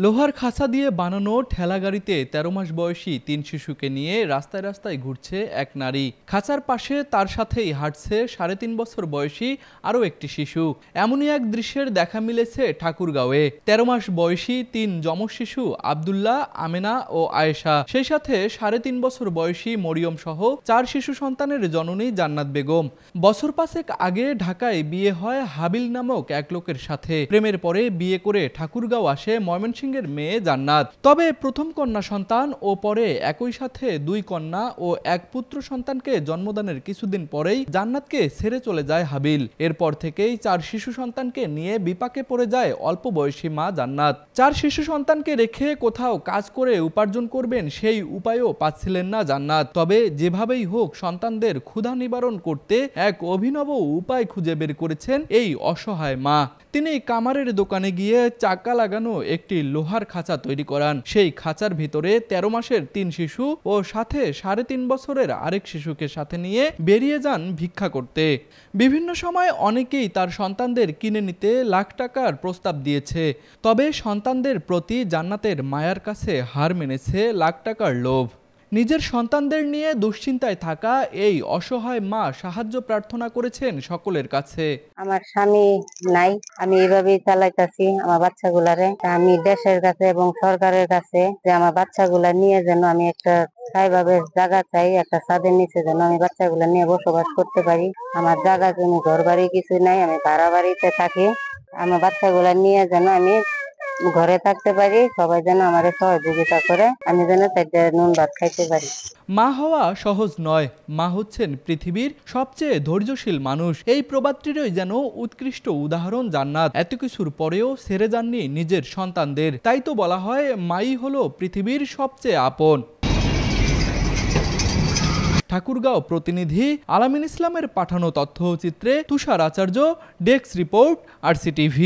লোহার খাঁচা দিয়ে বানানো ঠেলাগাড়িতে ১৩ মাস বয়সী ৩ শিশুকে নিয়ে রাস্তায় রাস্তায় ঘুরছে এক নারী। খাঁচার পাশে তার সাথেই হাঁটছে ৩.৫ বছর বয়সী আরও একটি শিশু। এমনই এক দৃশ্যের দেখা মিলেছে ঠাকুরগাঁওয়ে। ১৩ মাস বয়সী ৩ যমজ শিশু আব্দুল্লাহ, আমেনা ও আয়েশা, সেই সাথে ৩.৫ বছর বয়সী মরিয়ম সহ ৪ শিশু সন্তানের জননী জান্নাত বেগম। বছর ৫ আগে ঢাকায় বিয়ে হয় হাবিল নামক এক লোকের সাথে। প্রেমের পরে বিয়ে করে ঠাকুরগাঁও আসে ময়মনসিংহের মেয়ে জান্নাত। তবে প্রথম কন্যা সন্তান ও পরে একই সাথে ২ কন্যা ও এক পুত্র সন্তানকে জন্মদানের কিছুদিন পরেই জান্নাতকে ছেড়ে চলে যায় হাবিল। এরপর থেকেই ৪ শিশু সন্তানকে নিয়ে বিপাকে পড়ে যায় অল্প বয়সী মা জান্নাত। ৪ শিশু সন্তানকে রেখে কোথাও কাজ করে উপার্জন করবেন সেই উপায়ও পাচ্ছিলেন না জান্নাত। তবে যেভাবেই হোক সন্তানদের ক্ষুধা নিবারণ করতে এক অভিনব উপায় খুঁজে বের করেছেন এই অসহায় মা। তিনি কামারের দোকানে গিয়ে চাকা লাগানো একটি লোহার খাঁচা তৈরি করান। সেই খাঁচার ভিতরে ১৩ মাসের ৩ শিশু ও সাথে ৩.৫ বছরের আরেক শিশুকে সাথে নিয়ে বেরিয়ে যান ভিক্ষা করতে। বিভিন্ন সময় অনেকেই তার সন্তানদের কিনে নিতে লাখ টাকার প্রস্তাব দিয়েছে। তবে সন্তানদের প্রতি জান্নাতের মায়ার কাছে হার মেনেছে লাখ টাকার লোভ। নিজের সন্তানদের নিয়ে দুশ্চিন্তায় থাকা এই অসহায় মা সাহায্য প্রার্থনা করেছেন সকলের কাছে। আমার স্বামী নাই, আমি এইভাবেই চালাইতেছি আমার বাচ্চাগুলারে। আমি দেশের কাছে এবং সরকারের কাছে যে আমার বাচ্চাগুলা নিয়ে যেন আমি একটা স্থায়ীভাবে জায়গা চাই, একটা ছাদের নিচে যেন আমি বাচ্চাগুলা নিয়ে বসবাস করতে পারি। আমার জায়গা জমি ঘর বাড়ি কিছু নাই, আমি ভাড়া বাড়িতে থাকি। আমার বাচ্চাগুলা নিয়ে যেন আমি ঘরে থাকতে পারি, সবাই যেন আমার সহযোগিতা করে, আমি যেন তাদের নুন ভাত খাইতে পারি। মা হওয়া সহজ নয়। মা হচ্ছেন পৃথিবীর সবচেয়ে ধৈর্যশীল মানুষ। এই প্রবাদটিরই যেন উৎকৃষ্ট উদাহরণ জান্নাত। এত কিছুর পরেও ছেড়ে যাননি নিজের সন্তানদের। তাই তো বলা হয় মাই হলো পৃথিবীর সবচেয়ে আপন। ঠাকুরগাঁও প্রতিনিধি আলামিন ইসলামের পাঠানো তথ্যচিত্রে তুষার আচার্য, ডেস্ক রিপোর্ট, RCTV।